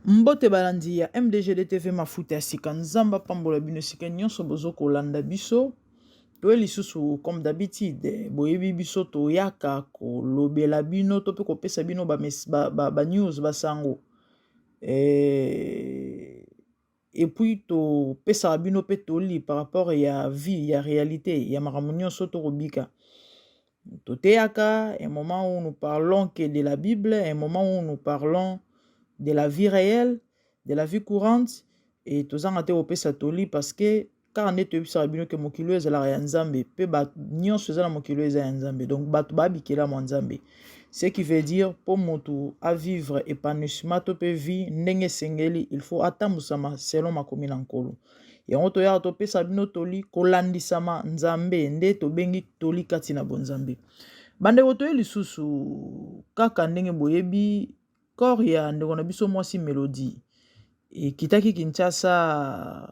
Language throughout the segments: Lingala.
Mbote balandi ya MDGD TV mafuta ya sika nzamba pambola bino sika nyonso bozo kolanda biso to lisusu comme d'habitude boyebi biso to yaka kolobela bino to pe kopesa bino ba news basango et puis to pesa bino pe toli par rapport ya vie ya réalité ya makambo nyonso to kobika to teyaka un moment où nous parlons que de la Bible, un moment où nous parlons de la vie réelle, de la vie courante, et tout ça, on a été au Pesatoli parce que quand on est au Pesatoli, que mon kilo est la Nzambe, pe bat nyon se la mon kilo est la Nzambe, donc bat babi qui la Nzambe. Ce qui veut dire pour mon tour à vivre épanouissement to pe vie nenge sengeli, il faut attendre sama selon ma commune en kolo. Et on to ya to Pesabino toli kolandi sama Nzambe nde to bengi toli katina bonzambe. Bande woto lisusu kaka ndenge boyebi kor ya ndeko na biso mwasi Melody e kitaki Kinshasa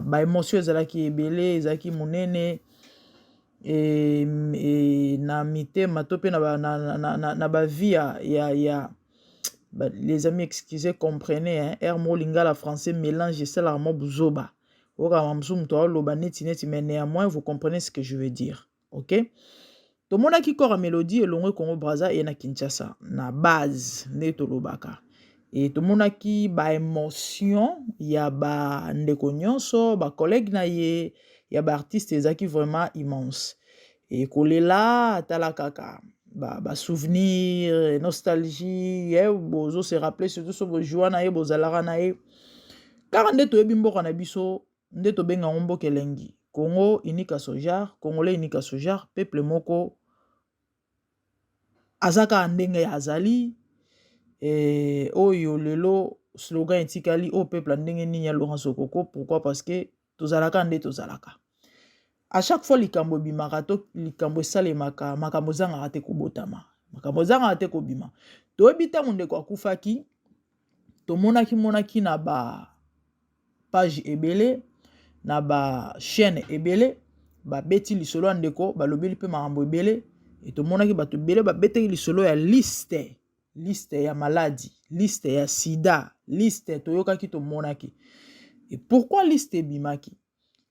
ba émotion ezalaki ebele ezalaki munene e na mitema to pe na ba vie ya les amis excusez comprenez hein hermo lingala français mélange c'est la mo buzoba oka mamsum to loba neti mais néanmoins vous comprenez ce que je veux dire. OK? To mona ki kora Melody elongwe Congo Brazza et na Kinshasa na base neto lobaka et to mona ki ba émotion ya ba ndeko nyonso ba collègue na ye ya ba artiste ezaki vraiment immense et kolela tala kaka ba souvenir nostalgie bozo se rappeler surtout so bo joie na ye bozalaka na ye kaka ndeto yebi mboka na biso ndeto benga mboka elengi Congo unika sojar, Congolais unika sojar, peuple moko azaka ndenge ya azali oyo lelo slogan etikali o peuple ndenge nini ya Laurent Sokoko. Pourquoi? Parce que tozalaka nde tozalaka. À chaque fois likambo bimaka to likambo salemaka makambo zanga te kobotama. Makambo zanga te kobima. To ebita munde kwa kufaki to monaki na ba page ebele na ba chaîne ebele ba beti lisolo ndeko ba lobeli pe makambo ebele et to monaki ba to ebele ba beti lisolo ya liste ya maladie, liste ya sida, liste to yokaki to monaki. Et pourquoi liste bimaki?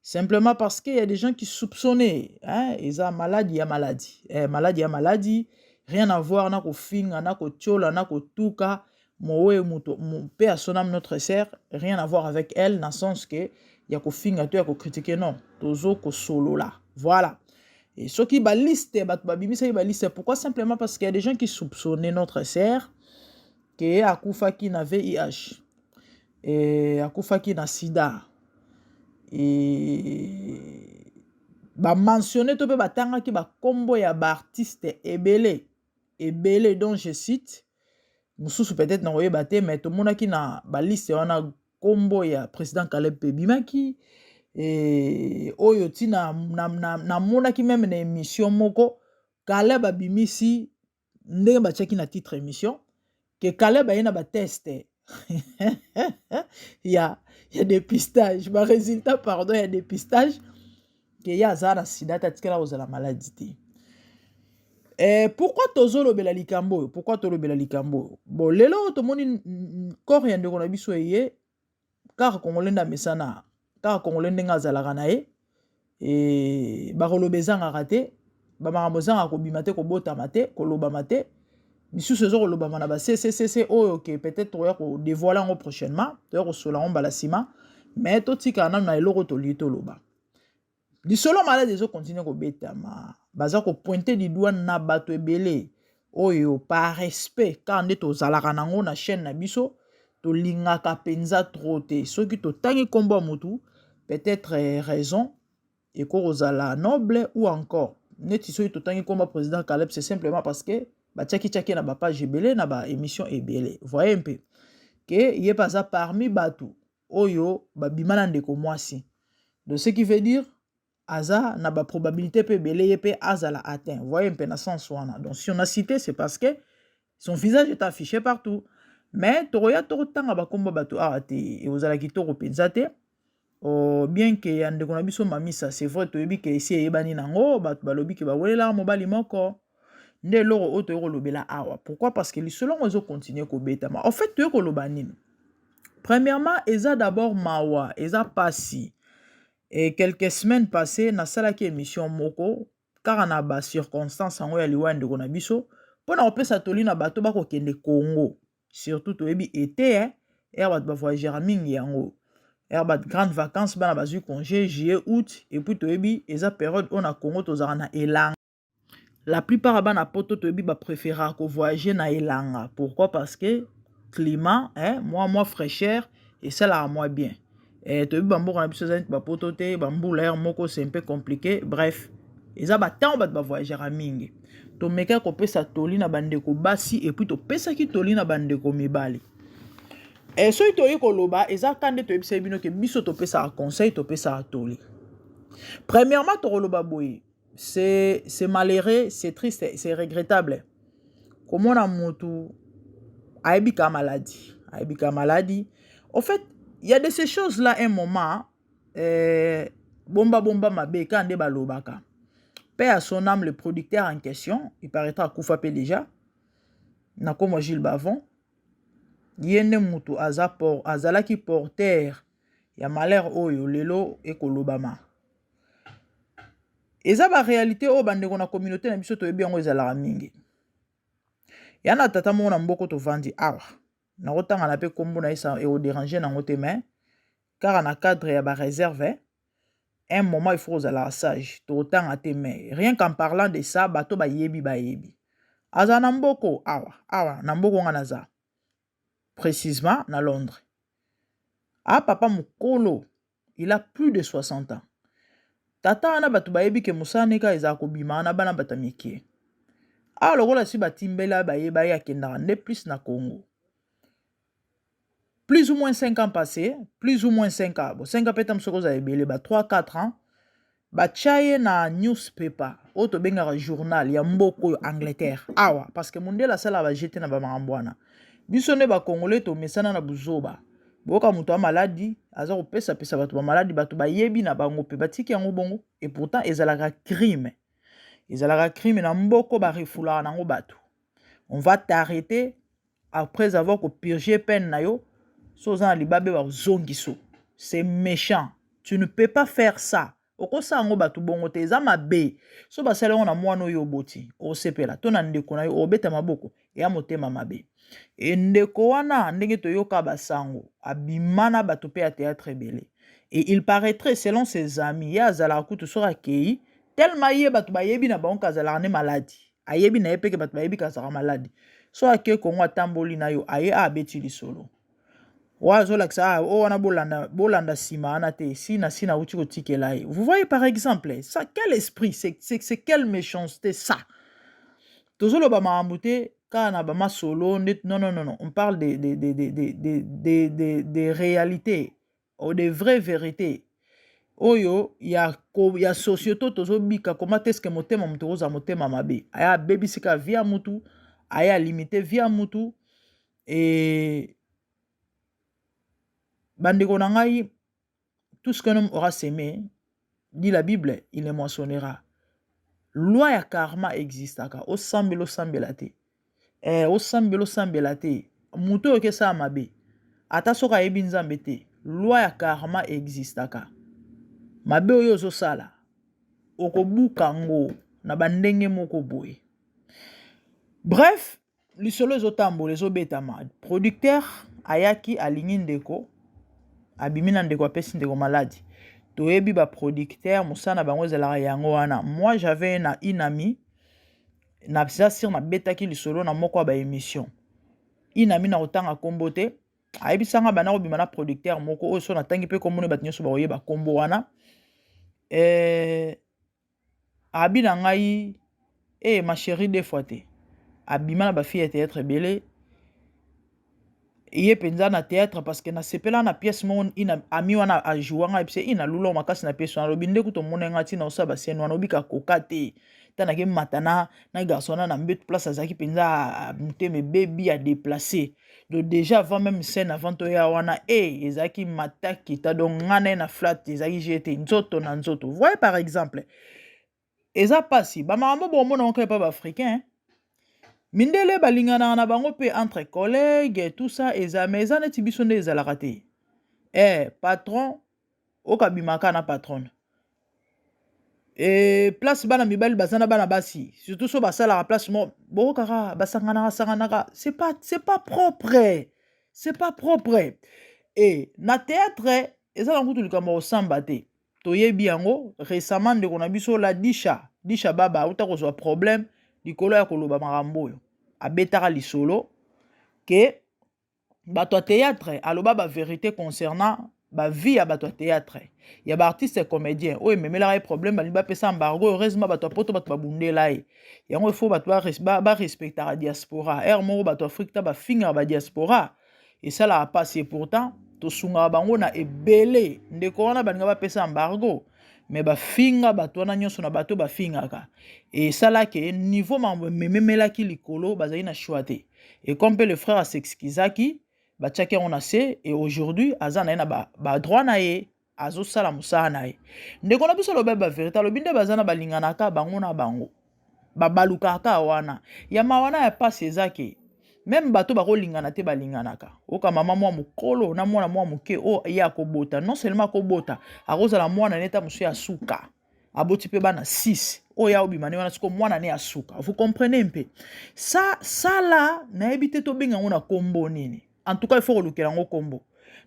Simplement parce qu'il y a des gens qui soupçonnaient hein ils ont maladie ya maladie rien à voir na ko finga na ko tchola na ko tuka mowe muto pe asonam notre sœur rien à voir avec elle dans le sens que ya ko finga to ya ko critiquer non tozo ko solo là voilà. Et ceux qui ba liste ba bimisa ba liste pourquoi? Simplement parce qu'il y a des gens qui soupçonnaient notre sœur que akufaki na VIH et akufaki na sida et ba mentionner to pe batanga ki ba kombo ya ba artiste ebele dont je cite mususu peut-être na oyeba te mais to monaki na ba liste wana kombo ya président Caleb Bimaki et oyo tina na monaki même na émission moko Caleb abimisi ndenge batiaki na titre émission que Caleb ayena ba test il y a dépistage ba résultat pardon il y a dépistage que ya zara sida tatikela ozala maladie. Pourquoi tozo lobela likambo? Pourquoi to lobela likambo? Bon lelo to moni corps ya ndeko na biso eye car Congolais na mesana car Congolais ndenga zalaka na ye et ba kolobezanga raté ba makamozanga ko bimate ko botama te ko lobama te misusu ezo ko lobama na ba CCCC oyo que peut-être oya ko dévoiler ngo prochainement to ko sola on balasima mais to tika na eloko to lito loba lisolo malade ezo continuer ko betama baza ko pointer du doigt na bato ebele oyo par respect quand nde tozalaka nango na chaîne na biso tolingaka penza trop te soki totangi kombo mutu peut-être raison et ko ozala noble ou encore neti soki totangi kombo président Caleb c'est simplement parce que batiaki na ba page ebele na ba émission ebele voyez un peu que yé pas ça parmi bato oyo babimana ndeko mwasi de ce qui veut dire Aza n'a pas probabilité pe belé pe Aza l'a atteint. Voyez un peu dans sens wana. Donc si on a cité c'est parce que son visage est affiché partout. Mais toroya toro tanga ba kombo bato arate et ozala ki toro penzate bien que yande kona biso mamisa c'est vrai toyebi ke esi eyebani nango bato balobi ke bawelela mobali moko nde eloko oyo toyei kolobela awa. Pourquoi? Parce que lisolo ngo ezokontinue kobetama. En fait toyei koloba nini? Premièrement eza d'abord mawa eza pasi. Et quelques semaines passées nasalaki émission moko kaka na ba circonstance yango ya liwa ndeko na biso mpona kopesa toli na bato bakokende Congo, surtout toyebi été ya bato bavoyagera mingi yango ya bato grande vacances bana bazwi congé juillet août et puis toyebi eza période oyo na Congo tozalaka na elanga. La plupart ya bana poto toyebi bapréférera kovoyager na elanga. Pourquoi? Parce que climat moi fraîcheur esalaka moi bien. Toyebi bamboka na biso eza neti bapoto te bambula air moko c'est un peu compliqué. Bref eza batango bato bavoyagera mingi tomeka kopesa toli na bandeko basi et puis topesaki toli na bandeko mibali. Soki toyei koloba eza ka nde toyebisa bino ke biso topesaka conseil topesaka toli. Premièrement tokoloba boye c'est malheureux, c'est triste, c'est regrettable komona mutu ayebi ka maladie. En fait il y a de ces choses là un moment bomba mabe ka nde balobaka. Paix à son âme le producteur en question, il paraîtra kufa pe déjà na komo Gilles Bavon yene mutu azalaki porteur ya malheur oyo lelo ekolobama. Eza ba réalité oyo bandeko na communauté na biso toyebi yango ezalaka mingi. Yana tata moko na mboko tovandi awa nakotanga na pe kombo na isa eodéranger nango te mais car na cadre ya ba réserve un moment il faut ozala sage totanga te mais rien qu'en parlant de ça bato bayebi aza na mboko awa na mboko nga naza précisément na Londres. Papa mukolo il a plus de 60 ans. Tata ana bato bayebi ke musane ka eza kobima na bana batamike. Lokola si batimbela bayeba ya kendaka nde plus na Congo. Plus ou moins 5 ans passés, plus ou moins 5 ans. Bon 5 ans peut-être msoko za ebele ba 3-4 ans. Bachaye na newspaper, oto bengaka journal ya mboko yo Angleterre. Awa parce que mondela sala ba jeter na ba mangambwana. Biso ne ba congolais to mesana na buzoba. Boka mutu a maladie, aza kopesa pesa bato ba maladie bato ba yebi na bango pe batiki yango bongo et pourtant ezalaka crime. Ezalaka crime na mboko ba refula nango bato. On va t'arrêter après avoir purgé peine na yo. So za libabe ba zongiso. C'est méchant. Tu ne peux pas faire ça. Okosa yango bato bongo te eza mabe. So basala ngo na mwana oyo boti. Osepela to na ndeko na yo obeta maboko ya motema mabe. Et ndeko wana ndenge toyoka basango abimana bato pe ya théâtre ebele. Et il paraîtrait selon ses amis ya azala kutu sora kei tellement ye bato bayebi na bango kazala ne maladie. Ayebi na epeke bato bayebi kazala maladie. So ake kongo atamboli na yo aye abeti lisolo. Wazolaksa wana bolanda sima ana te sina uti kotikela ye. Vous voyez par exemple ça quel esprit c'est quelle méchanceté ça. Tozolo ba maambute kana ba masolo non on parle des réalités ou des vraies vérités. Oyo ya société tozobika comment est-ce que motema mutu oza motema mabe aya bebisika via mutu aya limiter via mutu et bandeko na ngai tout ce qu'un homme aura semé dit la Bible il le moissonnera. Loi ya karma existaka osambelo sambelate osambelo sambelate mutu oke sa mabe ata soka yebi nzambe te loi ya karma existaka mabe oyo ozosala okobuka ngo na bandenge moko boye. Bref lisolo ezotambola ezobetama producteur ayaki alingi ndeko abimina ndeko apesi ndeko maladi toyebi ba producteur musana bango ezalaka yango wana. Moi j'avais une amie na pisa sur na betaki lisolo na moko ba émission une amie na otanga kombo te ayebisanga bana kobima na producteur moko oyo so na tangi pe kombo ne bato nyonso bakoyeba kombo wana abi na ngai ma chérie des fois te abima na ba fille ya théâtre belé iye penza na théâtre parce que na sepela na pièce mon ina ami wana a jouanga epse ina lulo makasi na pièce wana lobi ndeku to monenga tina osaba sen wana obika kokate tanake matana na garçon na mbet place azaki penza muteme baby a déplacer. Donc déjà avant même scène avant to ya wana ezaki mataki ta donc ngana na flat ezaki jeté nzoto na nzoto. Voyez par exemple eza pasi ba makambo bomona onka pa ba africain mindele balingana na bango pe entre collègues tout ça eza mais eza neti biso nde ezalaka te. Patron okabimaka na patron. Place bana mibali bazana bana basi surtout so basala la place mo bokaka basangana c'est pas propre. C'est pas propre. Et na théâtre eza na kutu likambo osamba te. Toyebi yango récemment de kona biso la disha baba uta ko problème likolo ya koloba makambo oyo abetaka lisolo ke bato théâtre aloba ba vérité concernant ba vie ya bato théâtre ya ba artiste comédien oyo memela problème bali ba pesa embargo heureusement bato poto bato babundela ye yango il faut bato ba respecter la diaspora mo bato Afrique ta ba finga ba diaspora et ça la passe et pourtant to sunga bango na ebele ndeko wana baninga ba pesa embargo mais ba finga bato na nyonso na bato ba fingaka et ça là que niveau memela ki likolo bazali na choité et comme le frère s'excusaki batiaki on a se et aujourd'hui azana na ba droit na ye azo sala musala na ye ndeko na biso lobe ba vérité lobinde bazana balinganaka bango na bango babalukaka wana ya mawana ya passe ezaki même bato bakolingana te balinganaka oka mama mwa mukolo na mwana mwa muke ya kobota non seulement kobota akozala mwana neta musu ya suka aboti pe bana 6 ya obimane wana siko mwana ne ya suka vous comprenez un peu ça là na ebité to benga ngona kombo nini en tout cas il faut kolukela ngo kombo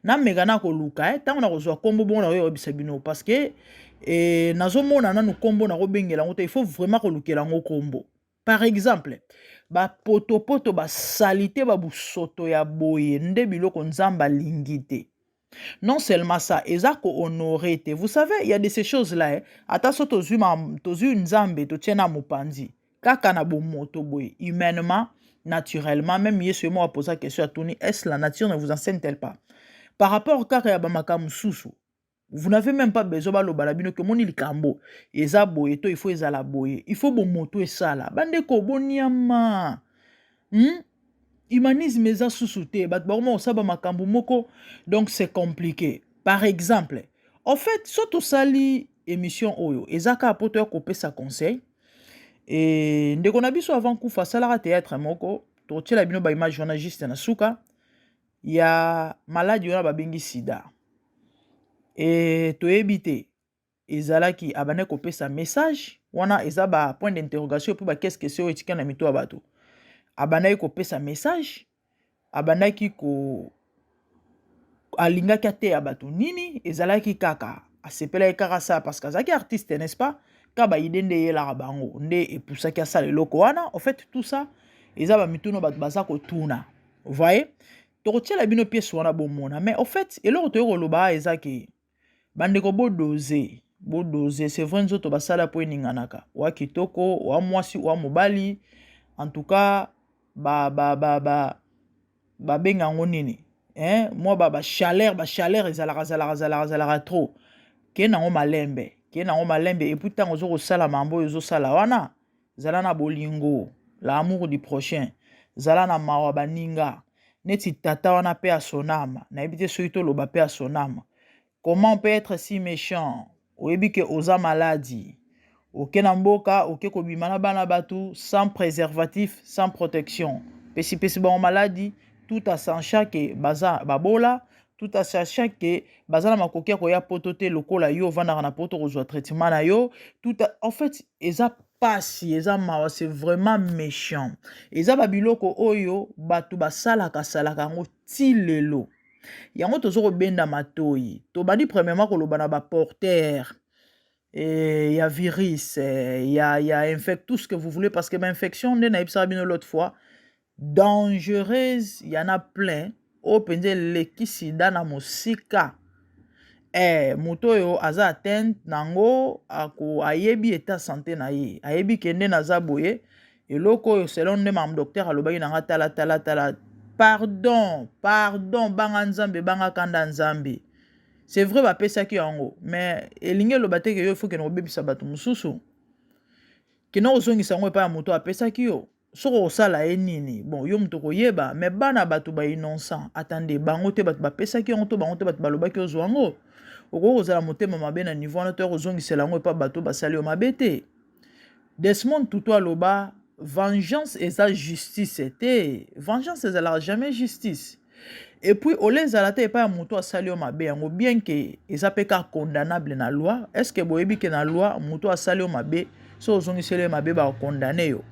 na megana koluka tango na kozwa kombo bona oyo bisabino parce que nazomona nanu kombo na kobengela ngo te il faut vraiment kolukela ngo kombo. Par exemple ba poto ba salité ba busoto ya boye nde biloko nzamba lingite. Non seulement ça, ezako honoré te. Vous savez, il y a de ces choses-là. Ata so tozu nzambe to tiena mopanzi. Kaka na bomoto boye. Humainement, naturellement, même yesu mo a posé la question à Tony, est-ce la nature ne vous enseigne-t-elle pas? Par rapport au kaka ya bamaka mususu, vous n'avez même pas besoin de balabino que moni likambo. Eza boye to il faut ezala boye. Il faut bomoto et sala. Bande ko boniama. Humanisme eza susute bat baroma osaba makambo moko donc c'est compliqué. Par exemple, en fait soto sali émission oyo ezaka poto ko sa conseil et ndeko na biso avant kufa sala théâtre moko to tshela bino ba image journaliste na suka ya maladie ona babengi sida et to ebité ezalaki abane ko pesa message wana ezaba point d'interrogation pour ba qu'est-ce que c'est etika na mito abato abandaki kopesa message abandaki ko alingaki ate ya bato nini ezalaki kaka asepelaki kaka ça parce que azalaki artiste n'est-ce pas ka baide nde yelaka bango nde epusaki asala eloko wana en fait tout ça eza bamituno bato baza kotuna voyez tokotiela bino pièce wana bomona mais en fait eloko toyei koloba eza ke bandeko bodoze c'est vrai nzoto basala po eninganaka wa kitoko wa mwasi wa mobali en tout cas benga ngo nini moi ba chaleur ezalaka trop ke nango malembe et puis tant ozo ko sala mambo ozo sala wana zala na bolingo l'amour du prochain zala na mawa baninga neti tata wana pe a sonama na ebité soito loba pe a sonama. Comment on peut être si méchant oyebi ke oza maladie ok na mboka ok kobimana bana batu sans préservatif sans protection pesi bon maladie tout à sachant que baza babola tout à sachant que baza na makoki ko ya potote lokola yo vanda na poto ko traitement na yo tout en fait eza pasi eza mawa c'est vraiment méchant eza babiloko oyo batu basalaka ngo tilelo yango tozo ko benda matoi to badi premièrement ko lobana ba porteur il y a virus, il y a infect, tout ce que vous voulez, parce que l'infection, l'autre fois, dangereuse, il y en a plein. Au pende le kisida na musika. Moto yo aza atteinte nango ako ayebi état santé na ye. Ayebi kende na zaboye. Et loko yo selon ne mam docteur alobaki nanga tala. Pardon, banga nzambe, banga kanda nzambe. C'est vrai ba pesa ki yango mais elinge lo bateke yo faut que no bebisa bato mususu kino ozongisa yango epai ya moto apesaki yo soko osala ye nini bon yo moto koyeba me bana bato ba innocent attendez bango te bato bapesaki yango to bango te bato balobaki ozwa yango okoki kozala motema mabe na niveau wana to ya kozongisela yango epai bato basali yo mabe te. Desmond Tutu aloba vengeance eza justice te, vengeance ezalaka jamais justice. Et puis ole ezala te epai ya moto asali yo mabe yango bien ke eza mpe kaka condamnable na loi. Est ce que boyebi ke na loi moto asali yo mabe so ozongiseli yo mabe bakondane yo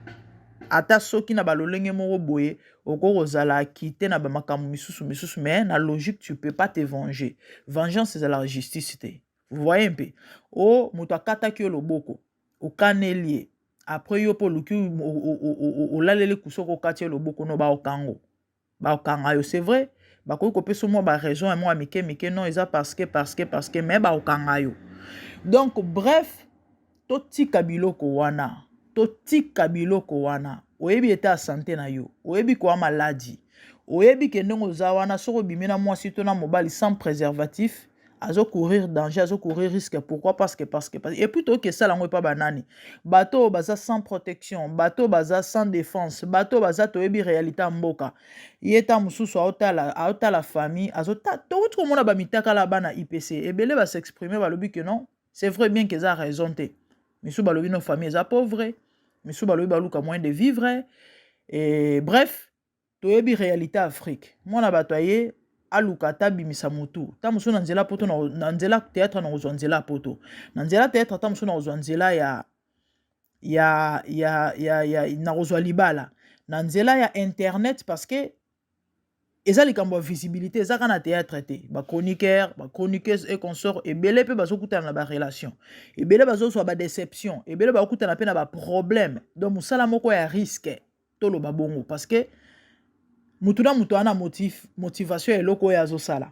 ata soki na balolenge moko boye okoki kozala akite na bamakambo misusu mais na logique tu peux pas te venger. Vengeance ezalaka justice te. Vous voyez mpe o moto akataki yo loboko okaneli ye après yo mpo oluki olaleli kusoko okati ye loboko no baokanga yo c'est vrai bakoki kopesa mwa baraison ya mwa mike non eza parce que mais baokanga yo. Donc bref totika biloko wana oyebi ete ya santé na yo oyebi kowa maladi oyebi ke ndenge oza wana soko obimi na mwasi to na mobali sans préservatif azo courir danger azo courir risque. Pourquoi? Parce que et puis toke esala yango epa banani bato baza sans protection bato baza sans défense bato baza toyebi réalité ya mboka ye ta mosusu aotala famille touti komona bamitakala bana IPC ebele basexprime balobi ke non c'est vrai bien que eza raison te misu balobi no famille eza pauvre misu balobi baluka moyen de vivre et bref toyebi réalité Afrique mwana bato aye aluka ta bimisa mutu ta musu na nzela poto na nzela théâtre na kozwa nzela poto na nzela théâtre ta musu na kozwa nzela na kozwa libala na nzela ya internet parce que eza likambo ya visibilité eza kana théâtre te chroniqueuse et consort ebele pe bazokutana na barelation ebele bazozwa badéception ebele bakutana pe na baproblème donc mosala moko ya risque toloba bongo parce que mutu na mutu ana motivation ya eloko oyo azosala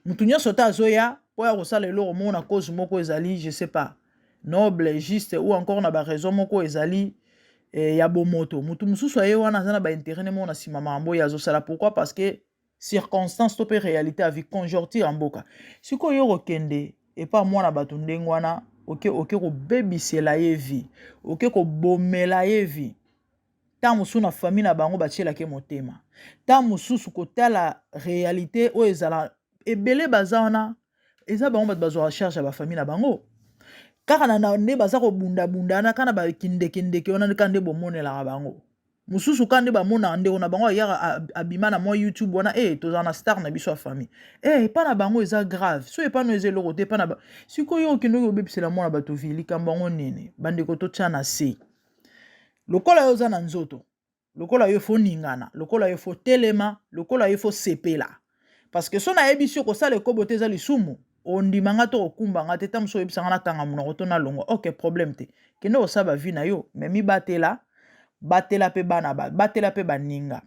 mutu nyonso te azoya mpo ya kosala eloko moko na cause moko ezali je sais pas noble juste ou encore na baraison moko ezali ya bomoto mutu mosusu aye wana aza na baintérêt ne moko na nsima makambo oyo azosala. Pourquoi? Parce que circonstance to mpe réalité avi conjoncture ya mboka sikoyo yo kokende epa mwana bato ndenge wana oke kobebisela ye vie oke kobomela ye vie ta mosusu na famille na bango batielaki motema ta mosusu kotala réalité oyo ezala ebele baza wana eza bango bato bazwaka charge ya bafamille na bango kaka na nde baza kobundabundana kana bakindekindeke wana ka nde bomonelaka bango mosusu ka nde bamonaka ndeko na bango ayaka abima na mwa YouTube wana tozala na star na biso ya famille epa na bango eza grave so epa no eza eloko te epa na sikoyo okendeki obebisela mwana bato vi likambo yango nini bandeko totya na se lokola yo oza na nzoto lokola yo fo ningana lokola yo fo telema lokola yo fo sepela parce que so nayebi si okosala ekobo te eza lisumu ondimanga to okumbanga te ta mosu oyebisanga nakanga monoko to nalongwa ok problème te kende osala bavi na yo me mibatela batela mpe bana batela mpe baninga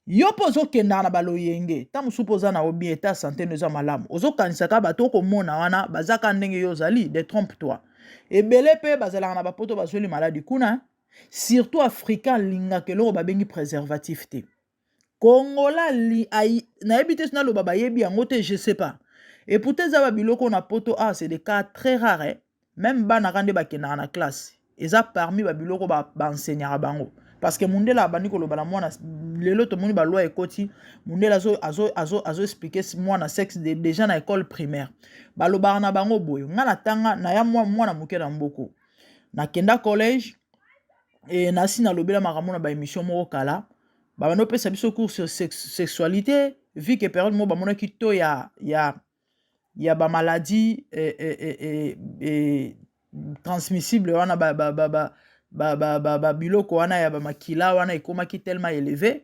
yo mpo ozokendaka na baloyenge ta mosu mpo oza na obi eta santé no eza malamu ozokanisaka bato okomona wana bazaka ndenge yo ozali de trompe toi ebele mpe bazalaka na bapoto bazweli maladi kuna surtout africain lingaka eloko babengi préservatif te kongola nayebi te sinaloba bayebi yango te je sais pas et pourtant eza babiloko na poto c'est des cas très rares même bana ka nde bakendaka na classe eza parmi babiloko baenseignaka bango parce que mundela abandi koloba na mwana lelo tomoni balwa ekoti mundela azo expliquer mwana sexe déjà na école primaire balobaka na bango boyo nga na tanga na ya mwana moke na mboko nakenda collège nasi nalobela makambo na baémission moko kala babandi opesa biso cours sur sexualité vu que période moko bamonaki to ya bamaladie transmissible wana biloko wana ya bamakila wana ekomaki tellement élevé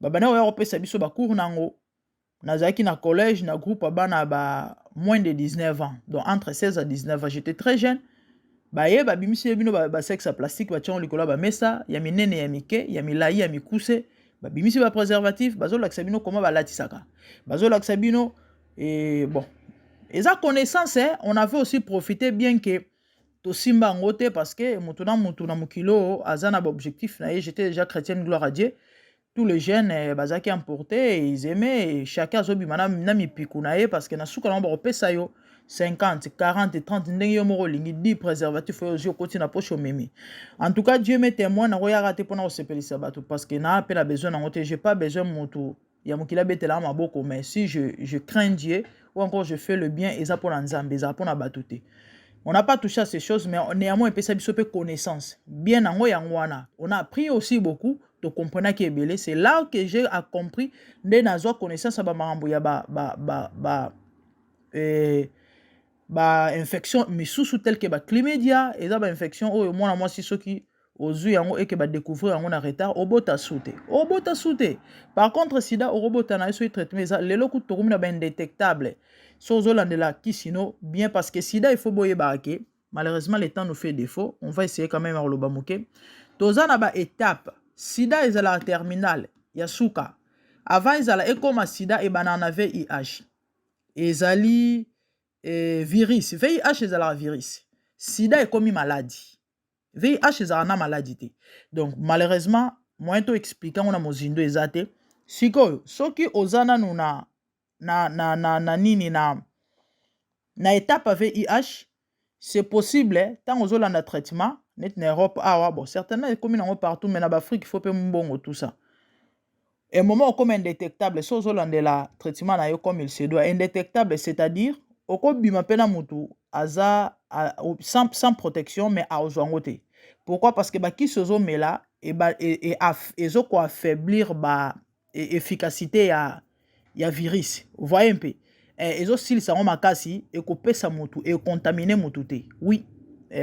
babandi oya kopesa biso bacours nango nazalaki na collège na groupe bana moins de 19 ans donc entre 16 à 19 ans j'étais très jeune baye babimisi bino basexe plastique batiango likolo ya bamesa ya minene ya mike ya milai ya mikuse babimisi bapréservatif bazolakisa bino koma balatisaka bazolakisa bino bon eza connaissance on avait aussi profité bien que tosimba yango te parce que motu na mokilo aza na baobjectif na ye j'étais déjà chrétienne gloire à Dieu tous les jeunes bazaki emporté ils aimaient chacun azobima na mipiku na ye parce que na suka nango bakopesa yo 50, 40, 30, ndenge yo moko lingi 10 préservatifs oyo ozwi okoti na poche omemi. En tout cas, Dieu m'est témoin, nakoyaka te mpona kosepelisa bato parce que na pe na besoin nango te. J'ai pas besoin moto ya mokili abetela maboko, mais si je crains Dieu ou encore je fais le bien, eza mpona Nzambe, eza mpona bato te. On n'a pas touché à ces choses, mais néanmoins, epesa biso pe connaissance. Bien nango yango wana. On a appris aussi beaucoup. Tu comprends qui est belé. C'est là que j'ai compris. Nde nazwa connaissance ba marambo ya infection misusu tel que ba chlamydia, eza ba infection oyo mwana mwasi soki ozwi yango et que ba découvrir yango na retard obota souté. Obota souté. Par contre sida obota na so traitement eza lelo ku tokomi na ba indétectable. Sozo landela qui sinon bien parce que sida il faut boyer barake. Malheureusement le temps nous fait défaut. On va essayer quand même à loba moke. Toza na ba étape. Sida ezala terminal ya suka. Avant ezala ekoma sida e banana VIH. Ezali virus. VIH ezala virus. Sida ekomi maladie. VIH ezala na maladie te. Donc malheureusement moyen to expliquer on a mozindo ezate. Sikoyo soki ozana nuna na étape VIH, c'est possible tant aux Hollandais traitement net en Europe bon certainement comme en partout mais en Afrique il faut pas mbongo tout ça. Et moment comme indétectable so Hollandais la traitement na yo comme il se doit indétectable c'est-à-dire oko bima pena mutu aza sans protection mais a ozwangote. Pourquoi? Parce que ba ki sozo mela et ezo ko affaiblir ba efficacité ya virus. Vous voyez un peu. Et aussi, ils sont makasi et couper sa moto et contaminer motoute. Oui,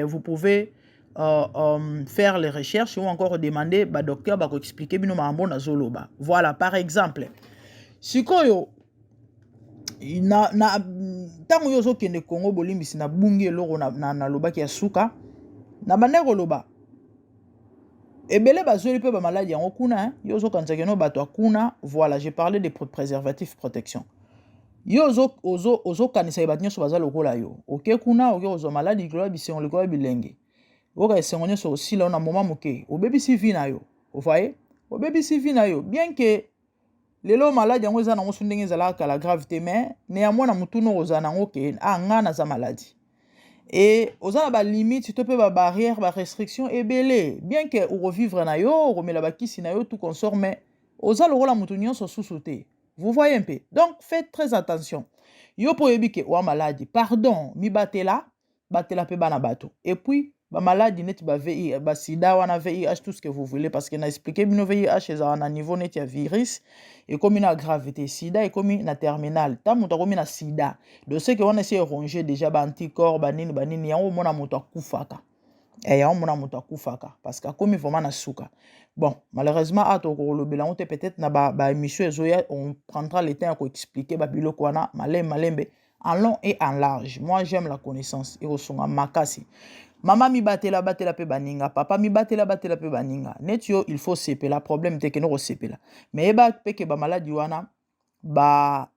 vous pouvez faire les recherches ou encore demander au docteur de expliquer bien na zoloba. Voilà, par exemple, si koyo tango yo zo kende Congo bolimbisi na bungi eloko na lobaki ya suka na banero loba. Ebele bazoli pe ba maladie yango kuna yo zo kanzake no bato akuna. Voilà, j'ai parlé des préservatifs protection. Yo ozo kanisa e batinyo so baza lokola yo. OK kuna OK ozo maladie globa bisengo lokola bilenge. Oka esengo nyo so aussi là na moment moke. Obebisi vie na yo. Vous voyez? Obebisi vie na yo. Bien que lelo maladie yango eza nango sundenge ezala kala gravité mais néanmoins na mutu no oza nango ke nga na za maladie. Et oza ba limite to pe ba barrière ba restriction ebele. Bien que ou revivre na yo, remela ba kisi na yo tout consort mais oza lokola mutu nyonso susute. Vous voyez un peu. Donc, faites très attention. Yo po yebike wa maladie. Pardon, mi batela pe bana bato. Et puis, ba maladie net ba VIH, ba sida wana VIH, tout ce que vous voulez. Parce que na expliqué bino VIH, eza na niveau net ya virus. Et comme na gravité sida, et comme na terminal. Ta muta comme na sida. De ce que on essaie de ronger déjà ba anticorps, ba nini, yango mona muta kufaka. Et yango mona muta kufaka. Parce que comme vraiment na suka. Bon, malheureusement, peut-être na ba émission on prendra le temps pour expliquer babilo kwana malembe en long et en large. Moi, j'aime la connaissance et osonga makasi. Maman mi batela pe baninga, papa mi batela pe baninga. Netio il faut seper la problème te que no seper la. Mais eba pe ke ba maladie wana ba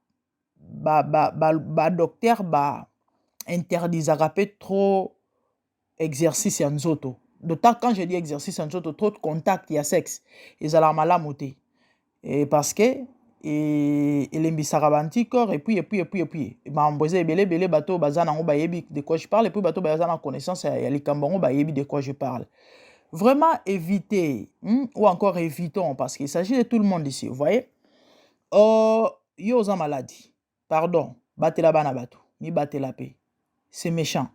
docteur ba interdisaka pe trop exercice en nzoto. D'autant quand je dis exercice en nzoto, trop de contact, il y a sexe. Ils ont la malamoté. Et parce que l'embissara anticorps et puis. Ma mboze belé bateau bazana ngo bayebi de quoi je parle et puis bateau bazana connaissance ya likambongo bayebi de quoi je parle. Vraiment éviter ou encore évitons parce qu'il s'agit de tout le monde ici, vous voyez. Yo za maladie. Pardon, batela bana bato, mi batela pe. C'est méchant.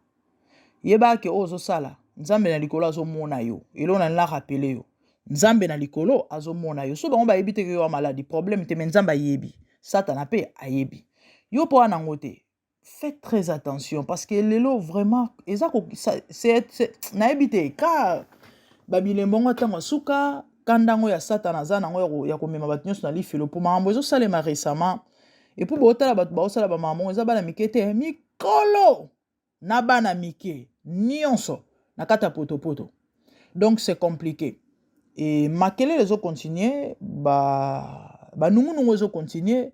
Yeba ke ozo sala. Nzambe na likolo azomona yo. Elo na la rappeler yo. Nzambe na likolo azomona yo. So bango ba yebi te yo maladie problème te mais nzamba yebi. Satan pe ayebi. Yo po anango te. Faites très attention parce que lelo vraiment c'est na yebi te ka babile mbongo tango suka kandango ya Satan azana ngo ya komema bat nyonso na lifelo po mambo ezo salema récemment et puis botala bat ba osala ba maman eza bana mikete mikolo na bana mike nyonso na kata poto. Donc c'est compliqué. Et makele les autres continuer nungu les autres continuer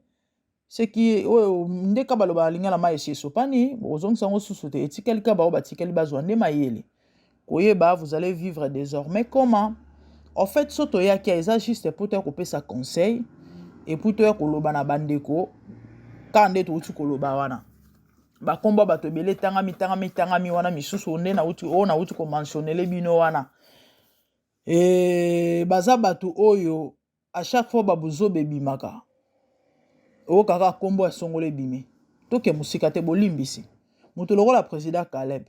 ce qui ndeka baloba linga la maïsi sopani bozong sango susute etikeli ka ba batikeli bazwa nde mayele koyeba vous allez vivre désormais comment en fait soto ya ki eza juste pour te couper sa conseil et pour te koloba na bandeko kande to utu koloba wana bakombo bato ebele tangami wana misusu nde nauti komentionele bino wana baza bato oyo à chaque fois babuzobe ebimaka kaka kombo ya songolo ebimi toke musika te bolimbisi moto lokola président Caleb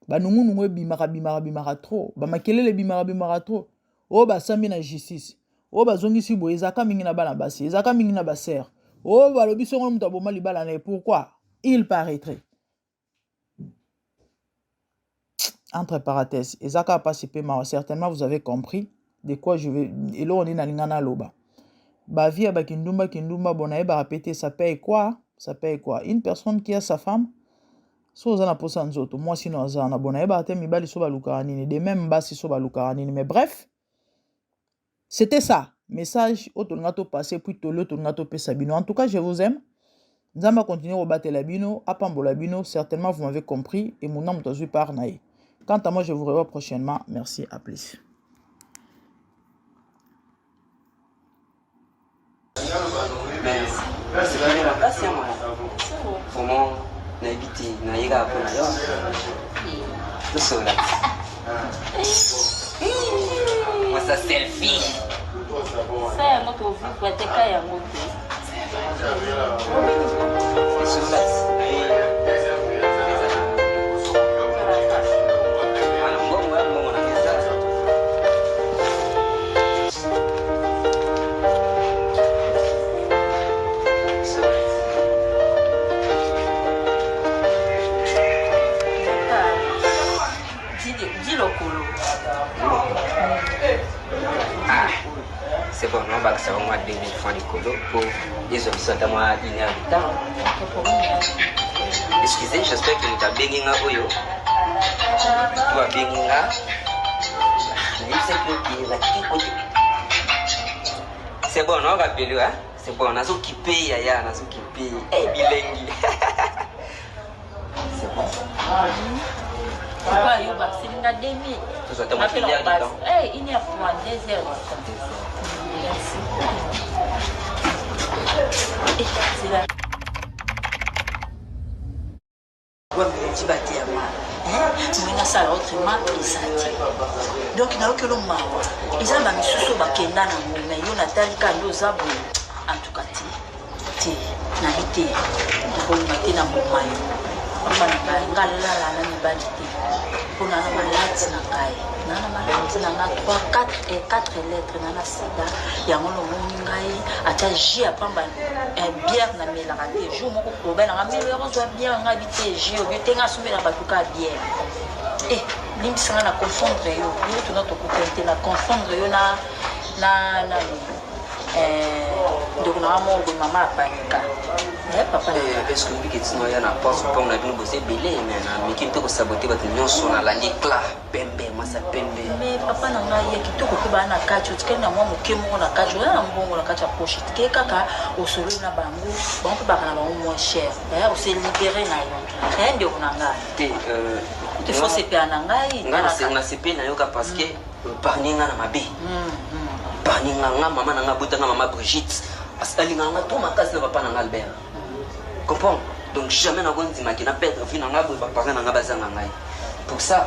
banungunungu bimaka trop bamakelele bimaka trop basambi na justice bazongisi boye ezaka mingi na bana basi ezaka mingi na baser balobi songo moto aboma libala na ye pourquoi il paraîtrait entre parenthèses ezaka pasi pe mawa certainement vous avez compris de quoi je vais eloko ndi na lingana loba bavie ya kindumba bona ye barapete ça paye quoi une personne qui a sa femme so oza na posa nzoto mwasi no aza na bona ye barate mibali so balukaka nini de même basi so balukaka nini mais bref c'était ça message otolinga to passer puis tolo tolinga to pesa bino en tout cas je vous aime nzamba continuer au battre la bino apambola bino certainement vous m'avez compris et mon âme tozui par naï. Quant à moi je vous revois prochainement, merci, à plus. Vraiment, n'habite, n'aïga pour la le soleil. Moi, ça selfie. Ça, y a notre vie pour être caillé à monter. Le soleil. C'est bon, on va que ça va moins de 2000 francs de colo pour les hommes sont à moi 1 heure de temps. Excusez, j'espère que nous avons bien un oyo. Tu vas bien un. C'est bon, on va appeler hein. C'est bon, on a occupé yaya, on a occupé. Eh bilingue. C'est bon. C'est pas yo ba c'est une demi. Tout ça tellement fini à temps. Eh, 1 heure pour 2 heures. Merci. C'est là. Tu vas dire moi. Tu ça autrement présente. Donc na que l'homme ils ont mis sous bakenda na mais yo natali kando zabu en tout cas ti na hité pour mater na momayo. Papa na ngala na ni badité. Pour na malati na kai. Na malati na 4 lettres na na sida ya ngolo ngai ata ji apamba bière na mela ka te jour moko problème na mela ko zo bière nga bité ji o betenga sumela batuka bière. Limbisanga na confondre yo tu na to kokente na confondre yo na donc na mo de maman panika papa est-ce que biketi no ya na pause pour na bino bosser belé mais qui peut saboter votre nyonso na la l'éclat pembe masa pembe mais papa na ngai kitoko ke bana kacho tikena mwa mokemo na kacho na mbongo na kacho poche ke kaka osolo na bango bango baka na bango moins cher on s'est libéré na yo ndio kuna ngai il faut se payer na ngai na se payer na yo parce que parninga na mabe parninga nga mama na nga botanga mama Brigitte parce que alinga nga to makasi na papa na Albert comprends donc jamais na gondi makina perdre vie na nga bo papa na nga bazanga ngai pour ça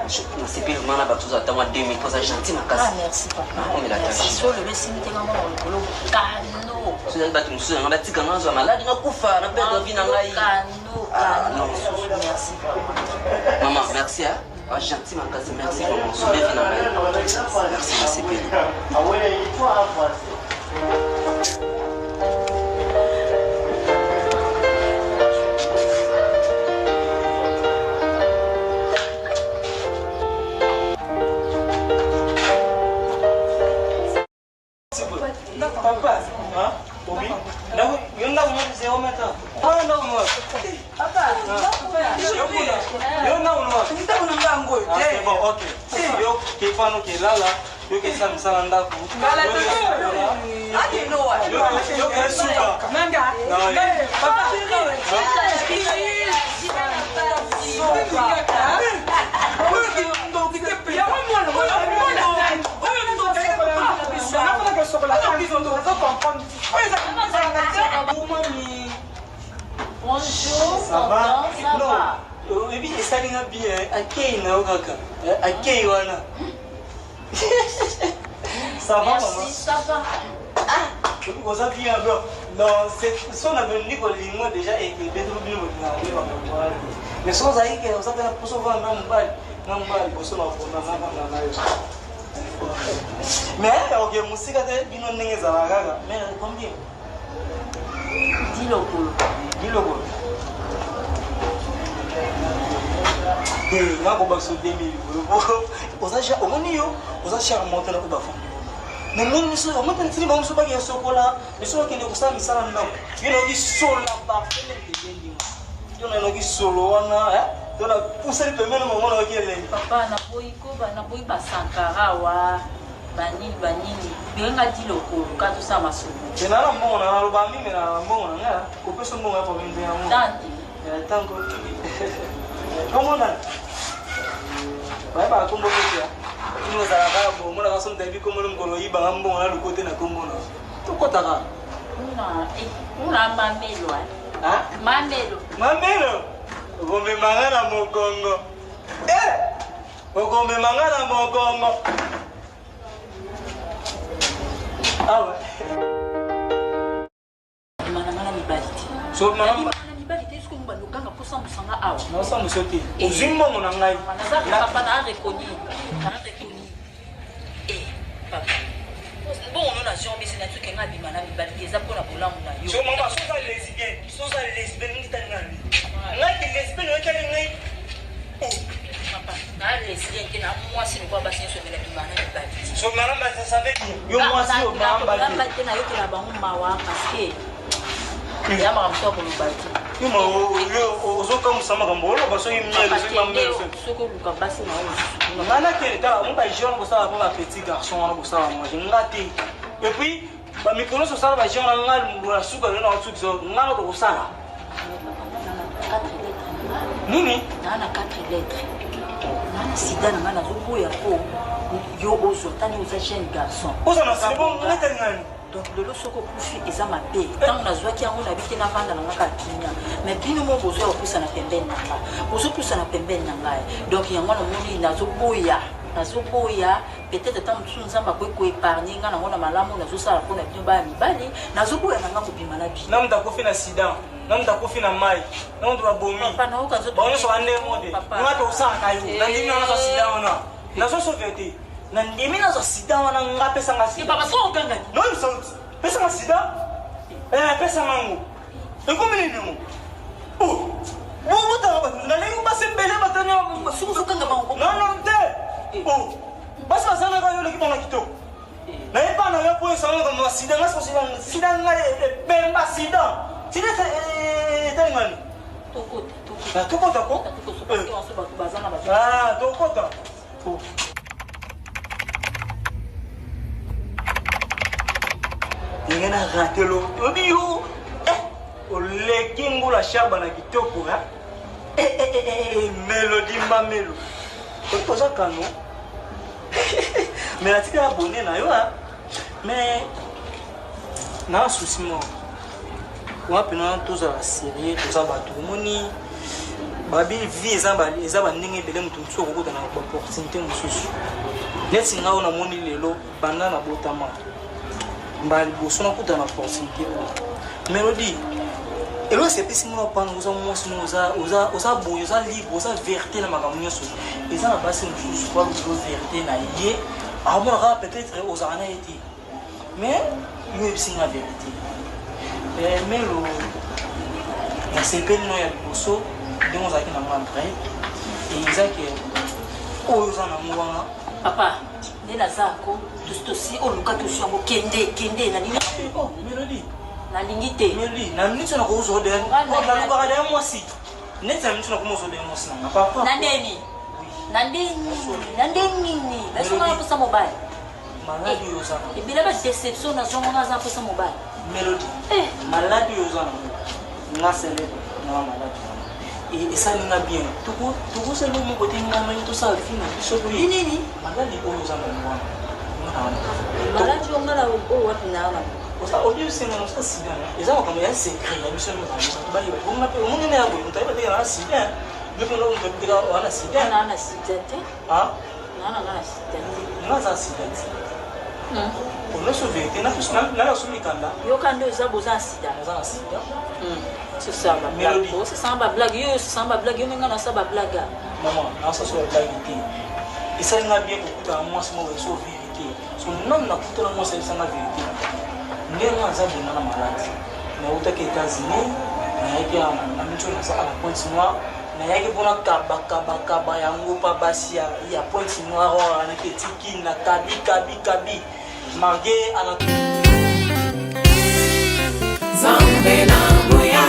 je na se payer mana ba tous attendre 2000 pour ça gentil makasi merci papa on me la tâche so le messi mitenga mo ngolo kano so ya batu musu nga batika nga zo malade nga kufa na perdre vie na ngai kano merci maman merci hein. Ah, gentil, ma case, merci pour mon souvenir finalement. Merci, merci, Pélé. Papa, hein? Obi, là, il y en a où c'est au matin. Ah, non, moi. Papa, c'est bon, ok. Yo, qui est pas nous qui est là, yo qui est ça, ça l'a ndako. Yo qui est super. Nanga. Papa. Bonjour, Ça va? ça va. Et puis, ça va bien. Akei na okaka. Akei wana. Ça va, maman? Merci, ça va. Vous avez bien, bro. Non, c'est son avenir pour les mois déjà et que des trucs mais sans aïe que vous avez la pousson va non mal pousson va pour mais ok musique de bino ndenge za gaga mais combien diloko ngako ba so 2000 ozacha omoni yo ozacha monter na ko ba fond mais même si on monte tri ba so ba ke sokola mais so ke ndeko sa misala ndako bino ki sola ba fele ke ngi yo na no ki solo wana to na pousse le pemeno mo na ki le papa na boyi basankara wa banini benga diloko ka to sa masolo tena na mbona na loba mimi na mbona nga ko peso mbona pa mende ya mo tanti tango komona ba kombo kia ino za rabo mona ka sonta bi komona ngolo iba ngambona na lukote na komona to kotaka una mamelo mamelo gombe mangana mogongo gombe mangana mogongo awa mana mibaliti so mama mibaliti est-ce que mba lukanga posa musanga awa na sa musoti uzimbo mona ngai na papa na reconnu papa bon on a jamais c'est un truc nga bimana mibaliti eza pona bolamu na yo so mama so za lesbienne ni tangani ngai lesbienne o tali ngai papa na lesbienne que na moi c'est quoi basi so mela bimana mibaliti so mama ba ça savait yo moi si o mama ba te na yo ke na bango mawa parce que ya mama mto ko mibaliti yo ma yo ozoka musama kambolo ba so yimelo so mamelo soko luka basi na yo ngana ke ka mo ba jeune ko sala pour petit garçon wana ko sala moi ngati et puis ba mikono so sala ba jeune ngal mbula suka na otsuki so ngalo ko sala nini nana 4 lettres nana sida na ngana zoboya po yo ozo tani oza jeune garçon oza na c'est bon ngata ngani donc lelo soko kufi eza mabe ntango nazwaki yango na biki navanda na ngaka kinya mais bino mo bozo opusa na pembeni na nga ozopusa na pembeni na ngai donc yango namoni nazoboya peut-être tant mosusu nzambe akoki koépargne nga nango na malamu nazosala mpona bino baya mibali nazoboya na nga kobima na bino namuta kofi na sida namuta kofi na mai namuta babomi baonyonso bande mode ngata osalaka yo nandimi nazwa sida wana nazosauve te nandimi nazwa sida wana nga pesanga sida non sauti pesanga sida pesanga ngo ekomi nini mo nalingi basembele batanonon te basi basanaka yo leki bona kitoko nayeba na yo po esanga kama sida nga sida nga ebemba sida sida etalingani tokota ko tokota ndenge na ratelo obi yo oleki ngula shaba na kitoko melodi mamelo otoza kano mais natika abonné na yo mais na souci mo wa pena tozala sérieux toza bato omoni babi vie eza bandenge ebele moto mosusu okokutana baopportunité mosusu neti nga oyo namoni lelo banda na botama mbala liboso nakutana na opportunité melodi elo sepesi mona pana oza mwasi no oza boye oza libre oza vérité na makambo nyonso eza na basi mosusu kwa lobilo vérité na ye amonaka peut-être ozala na ye te mais yo ebisinga vérité melo nasepeli no ya liboso ndenge ozalaki na mwa vrai ezaki oyo oza nango wana papa nde nazako tosi olukaki osi yango kende melodi nalingi te melodi na miniti na koozodnalukaka daya mwasi neti na miniti na komozodaya mwasi nanga papa na ndeni nazongaka mposa mobali maladi oyo oza nango ebila badeception nazongaka aza mposa mobali melodi maladi oyo oza nango nga celebre na maladi esalinga bien tokosala moko te ngama tosala fina biso boye nini maladi oyo oza nango wana maladi ongala oyo wapi naa Au lieu de se faire un sida, les gens comme un secret, la mission nous a dit, on a on est à vous, on t'a dit un sida, mais on a dit un sida. On a sida. Ah, on a sida. on a sida. On a sauvé, on a plus la soumis kanda. Yo kando za boza sida. On a sida. C'est ça ma blague. C'est ça ma blague. Yo c'est ça ma blague. Yo menga na ça ma blague. Maman, na ça sur la vérité. Et ça n'a bien beaucoup à moi c'est moi sur vérité. Son nom na tout le monde c'est ça la vérité. Ngenga za bona na maladi. Na utake États-Unis, na yake na mtu na ça à la pointe noire. Na yake bona kaba yango pa basi ya pointe noire na ketiki na kabi. Margué à la Zambe na Buya.